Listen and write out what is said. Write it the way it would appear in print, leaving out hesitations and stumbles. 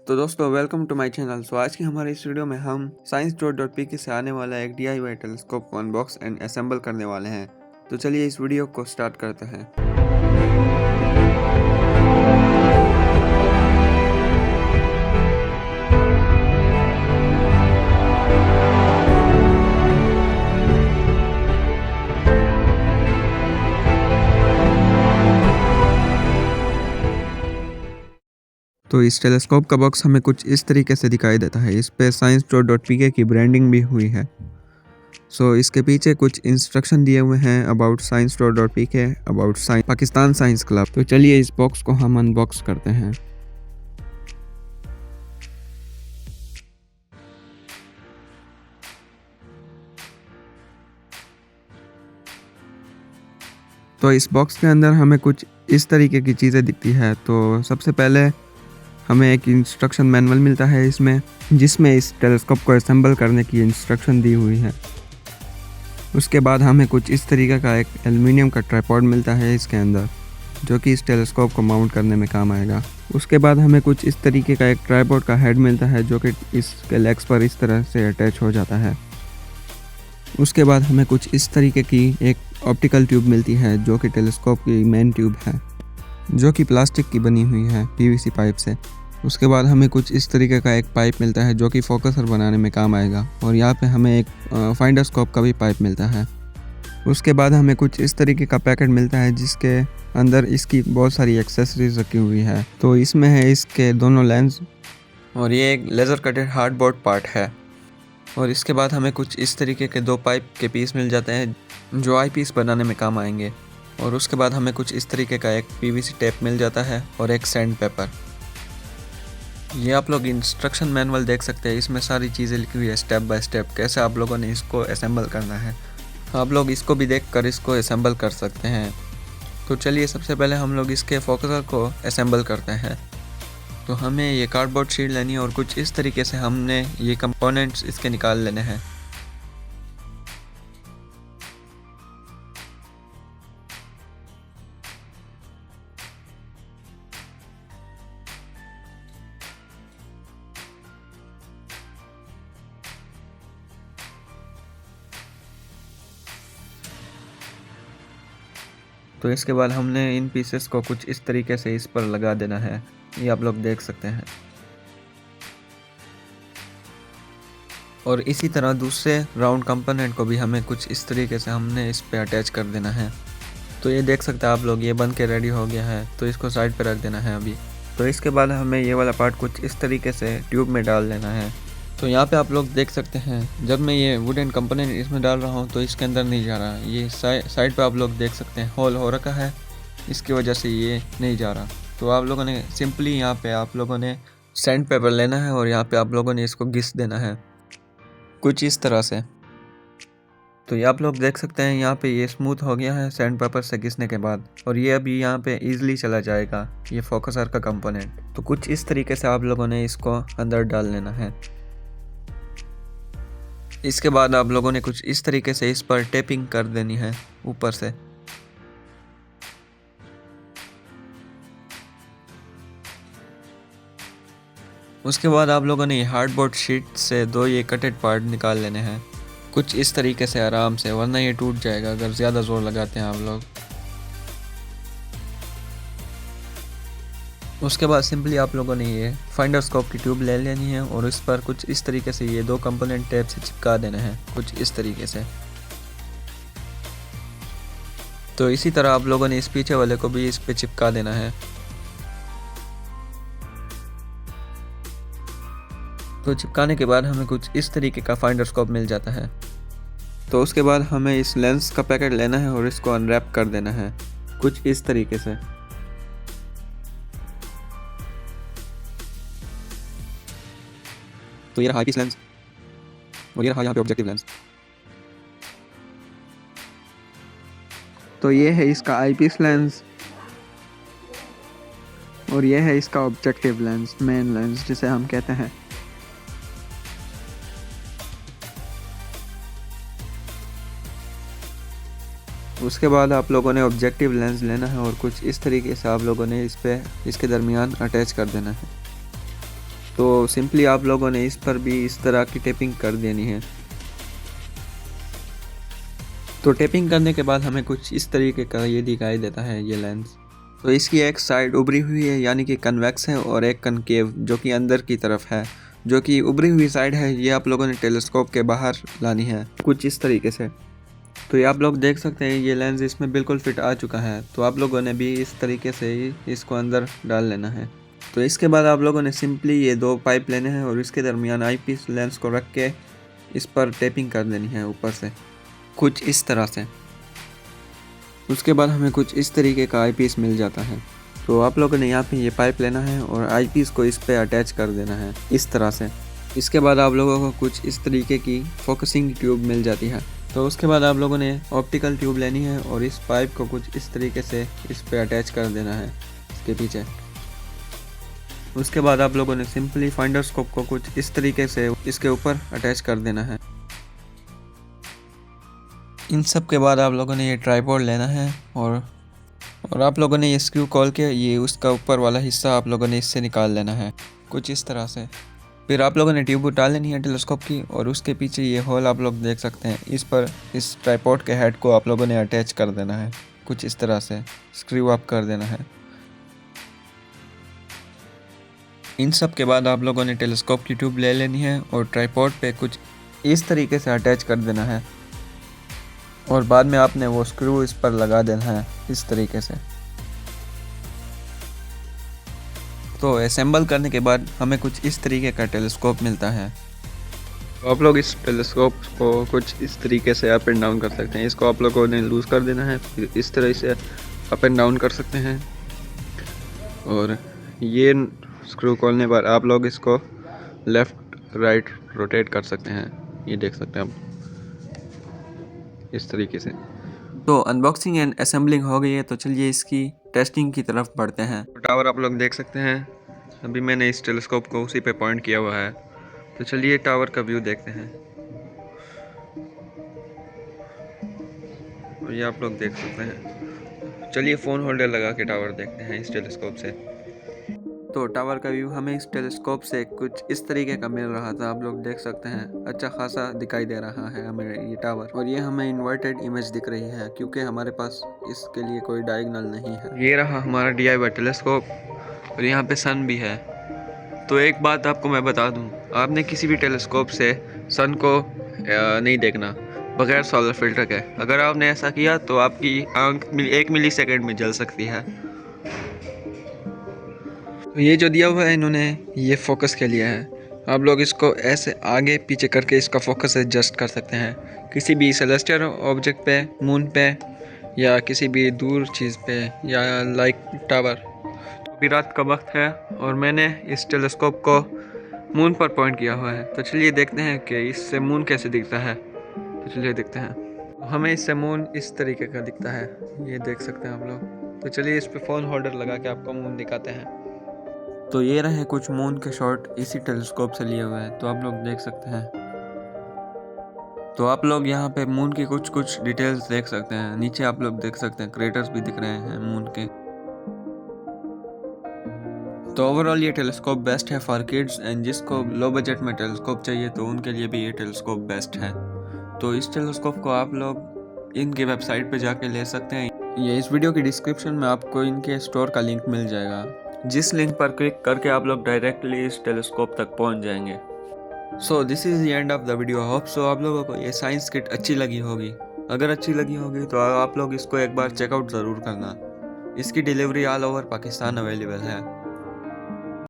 तो दोस्तों welcome to my channel. आज की हमारे इस वीडियो में हम science.pk से आने वाला एक DIY टेलीस्कोप को अनबॉक्स एंड असेंबल करने वाले हैं। तो चलिए इस वीडियो को स्टार्ट करते हैं। तो इस टेलीस्कोप का बॉक्स हमें कुछ इस तरीके से दिखाई देता है। इस पे science.pk की ब्रांडिंग भी हुई है। इसके पीछे कुछ इंस्ट्रक्शन दिए हुए हैं about science.pk, about Pakistan science club. तो चलिए इस बॉक्स को हम अनबॉक्स करते हैं। तो इस बॉक्स के अंदर हमें कुछ इस तरीके की चीज़ें दिखती है। तो सबसे पहले हमें एक इंस्ट्रक्शन मैनुअल मिलता है जिसमें इस टेलीस्कोप को असेंबल करने की इंस्ट्रक्शन दी हुई है। उसके बाद हमें कुछ इस तरीके का एक एल्युमिनियम का ट्राइपॉड मिलता है इसके अंदर, जो कि इस टेलीस्कोप को माउंट करने में काम आएगा। उसके बाद हमें कुछ इस तरीके का एक ट्राइपॉड का हेड मिलता है, जो कि इसके लेग्स पर इस तरह से अटैच हो जाता है। उसके बाद हमें कुछ इस तरीके की एक ऑप्टिकल ट्यूब मिलती है, जो कि टेलीस्कोप की मेन ट्यूब है, जो कि प्लास्टिक की बनी हुई है PVC पाइप से। उसके बाद हमें कुछ इस तरीके का एक पाइप मिलता है, जो कि फोकसर बनाने में काम आएगा। और यहाँ पे हमें एक फाइंडर स्कोप का भी पाइप मिलता है। उसके बाद हमें कुछ इस तरीके का पैकेट मिलता है, जिसके अंदर इसकी बहुत सारी एक्सेसरीज रखी हुई है। तो इसमें है इसके दोनों लेंस, और ये एक लेज़र कटेड हार्डबोर्ड पार्ट है। और इसके बाद हमें कुछ इस तरीके के 2 पाइप के पीस मिल जाते हैं, जो आई पीस बनाने में काम आएंगे। और उसके बाद हमें कुछ इस तरीके का एक PVC टेप मिल जाता है और एक सैंड पेपर। ये आप लोग इंस्ट्रक्शन मैनुअल देख सकते हैं। इसमें सारी चीज़ें लिखी हुई है स्टेप बाय स्टेप, कैसे आप लोगों ने इसको असेंबल करना है। आप लोग इसको भी देखकर इसको असेंबल कर सकते हैं। तो चलिए सबसे पहले हम लोग इसके फोकसर को असेंबल करते हैं। तो हमें ये कार्डबोर्ड शीट लेनी है और कुछ इस तरीके से हमने ये कंपोनेंट्स इसके निकाल लेने हैं। तो इसके बाद हमने इन पीसेस को कुछ इस तरीके से इस पर लगा देना है। ये आप लोग देख सकते हैं। और इसी तरह दूसरे राउंड कंपोनेंट को भी हमें कुछ इस तरीके से हमने इस पे अटैच कर देना है। तो ये देख सकते हैं आप लोग, ये बन के रेडी हो गया है। तो इसको साइड पे रख देना है अभी। तो इसके बाद हमें ये वाला पार्ट कुछ इस तरीके से ट्यूब में डाल देना है। तो यहाँ पे आप लोग देख सकते हैं, जब मैं ये वुडन कंपोनेंट इसमें डाल रहा हूँ तो इसके अंदर नहीं जा रहा। ये साइड पे आप लोग देख सकते हैं होल हो रखा है, इसकी वजह से ये नहीं जा रहा। तो आप लोगों ने सिंपली यहाँ पे आप लोगों ने सैंड पेपर लेना है और यहाँ पे आप लोगों ने इसको घिस देना है कुछ इस तरह से। तो ये आप लोग देख सकते हैं, यहाँ पे ये स्मूथ हो गया है सैंड पेपर से घिसने के बाद। और ये अभी यहाँ पे इजीली चला जाएगा ये फोकसर का कंपोनेंट। तो कुछ इस तरीके से आप लोगों ने इसको अंदर डाल लेना है। इसके बाद आप लोगों ने कुछ इस तरीके से इस पर टेपिंग कर देनी है ऊपर से। उसके बाद आप लोगों ने हार्डबोर्ड शीट से 2 ये कटेड पार्ट निकाल लेने हैं कुछ इस तरीके से आराम से, वरना ये टूट जाएगा अगर ज़्यादा ज़ोर लगाते हैं आप लोग। उसके बाद सिंपली आप लोगों ने ये फाइंडर स्कोप की ट्यूब ले लेनी है और इस पर कुछ इस तरीके से ये 2 कंपोनेंट टेप से चिपका देने हैं कुछ इस तरीके से। तो इसी तरह आप लोगों ने इस पीछे वाले को भी इस पे चिपका देना है। तो चिपकाने के बाद हमें कुछ इस तरीके का फाइंडर स्कोप मिल जाता है। तो उसके बाद हमें इस लेंस का पैकेट लेना है और इसको अनरैप कर देना है कुछ इस तरीके से। तो ये रहा आईपीस लेंस और ये रहा यहाँ पे ऑब्जेक्टिव लेंस। तो ये है इसका आईपीस लेंस और ये है इसका ऑब्जेक्टिव लेंस, मेन लेंस जिसे हम कहते हैं। उसके बाद आप लोगों ने ऑब्जेक्टिव लेंस लेना है और कुछ इस तरीके से आप लोगों ने इसके दरमियान अटैच कर देना है। तो सिंपली आप लोगों ने इस पर भी इस तरह की टेपिंग कर देनी है। तो टेपिंग करने के बाद हमें कुछ इस तरीके का ये दिखाई देता है ये लेंस। तो इसकी एक साइड उभरी हुई है यानी कि कन्वेक्स है, और एक कनकेव जो कि अंदर की तरफ है। जो कि उभरी हुई साइड है ये आप लोगों ने टेलीस्कोप के बाहर लानी है कुछ इस तरीके से। तो ये आप लोग देख सकते हैं ये लेंस इसमें बिल्कुल फिट आ चुका है। तो आप लोगों ने भी इस तरीके से ही इसको अंदर डाल लेना है। तो इसके बाद आप लोगों ने सिंपली ये 2 पाइप लेने हैं और इसके दरमियान आईपीस लेंस को रख के इस पर टेपिंग कर देनी है ऊपर से कुछ इस तरह से। उसके बाद हमें कुछ इस तरीके का आईपीस मिल जाता है। तो आप लोगों ने यहाँ पे ये पाइप लेना है और आईपीस को इस पे अटैच कर देना है इस तरह से। इसके बाद आप लोगों को कुछ इस तरीके की फोकसिंग ट्यूब मिल जाती है। तो उसके बाद आप लोगों ने ऑप्टिकल ट्यूब लेनी है और इस पाइप को कुछ इस तरीके से इस पे अटैच कर देना है इसके पीछे। उसके बाद आप लोगों ने सिंपली फाइंडर स्कोप को कुछ इस तरीके से इसके ऊपर अटैच कर देना है। इन सब के बाद आप लोगों ने ये ट्राइपॉड लेना है और आप लोगों ने ये स्क्रू खोल के ये उसका ऊपर वाला हिस्सा आप लोगों ने इससे निकाल लेना है कुछ इस तरह से। फिर आप लोगों ने ट्यूब उठा लेनी है टेलीस्कोप की और उसके पीछे ये होल आप लोग देख सकते हैं। इस पर इस ट्राइपॉड के हेड को आप लोगों ने अटैच कर देना है कुछ इस तरह से, स्क्रू अप कर देना है। इन सब के बाद आप लोगों ने टेलीस्कोप की ट्यूब ले लेनी है और ट्राइपॉड पे कुछ इस तरीके से अटैच कर देना है और बाद में आपने वो स्क्रू इस पर लगा देना है इस तरीके से। तो असेंबल करने के बाद हमें कुछ इस तरीके का टेलीस्कोप मिलता है। तो आप लोग इस टेलीस्कोप को कुछ इस तरीके से अप एंड डाउन कर सकते हैं। इसको आप लोगों ने लूज़ कर देना है, फिर इस तरह से अप एंड डाउन कर सकते हैं। और ये स्क्रू खोलने पर आप लोग इसको लेफ़्ट राइट रोटेट कर सकते हैं, ये देख सकते हैं आप इस तरीके से। तो अनबॉक्सिंग एंड असेंबलिंग हो गई है, तो चलिए इसकी टेस्टिंग की तरफ बढ़ते हैं। तो टावर आप लोग देख सकते हैं, अभी मैंने इस टेलीस्कोप को उसी पे पॉइंट किया हुआ है। तो चलिए टावर का व्यू देखते हैं। और ये आप लोग देख सकते हैं। चलिए फ़ोन होल्डर लगा के टावर देखते हैं इस टेलीस्कोप से। तो टावर का व्यू हमें इस टेलीस्कोप से कुछ इस तरीके का मिल रहा था, आप लोग देख सकते हैं। अच्छा खासा दिखाई दे रहा है हमें ये टावर, और ये हमें इन्वर्टेड इमेज दिख रही है क्योंकि हमारे पास इसके लिए कोई डायगोनल नहीं है। ये रहा हमारा DIY टेलीस्कोप और यहाँ पे सन भी है। तो एक बात आपको मैं बता दूँ, आपने किसी भी टेलीस्कोप से सन को नहीं देखना बगैर सोलर फिल्टर के। अगर आपने ऐसा किया तो आपकी आंख 1 मिलीसेकंड में जल सकती है। तो ये जो दिया हुआ है इन्होंने, ये फोकस के लिए है। आप लोग इसको ऐसे आगे पीछे करके इसका फोकस एडजस्ट कर सकते हैं किसी भी सेलेस्टियल ऑब्जेक्ट पे, मून पे, या किसी भी दूर चीज़ पे, या लाइक टावर। अभी रात का वक्त है और मैंने इस टेलीस्कोप को मून पर पॉइंट किया हुआ है। तो चलिए देखते हैं कि इससे मून कैसे दिखता है। तो चलिए देखते हैं। हमें इससे मून इस तरीके का दिखता है, ये देख सकते हैं आप लोग। तो चलिए इस पे फ़ोन होल्डर लगा के आपको मून दिखाते हैं। तो ये रहे कुछ मून के शॉट इसी टेलीस्कोप से लिए हुए हैं, तो आप लोग देख सकते हैं। तो आप लोग यहाँ पे मून की कुछ डिटेल्स देख सकते हैं। नीचे आप लोग देख सकते हैं क्रेटर्स भी दिख रहे हैं मून के। तो ओवरऑल ये टेलीस्कोप बेस्ट है फॉर किड्स, एंड जिसको लो बजट में टेलीस्कोप चाहिए तो उनके लिए भी ये टेलीस्कोप बेस्ट है। तो इस टेलीस्कोप को आप लोग इनके वेबसाइट पे जाके ले सकते हैं। ये इस वीडियो की डिस्क्रिप्शन में आपको इनके स्टोर का लिंक मिल जाएगा, जिस लिंक पर क्लिक करके आप लोग डायरेक्टली इस टेलीस्कोप तक पहुंच जाएंगे। So this is the end of the video. Hope so आप लोगों को ये साइंस किट अच्छी लगी होगी। अगर अच्छी लगी होगी तो आप लोग इसको एक बार चेकआउट ज़रूर करना। इसकी delivery all over Pakistan available है।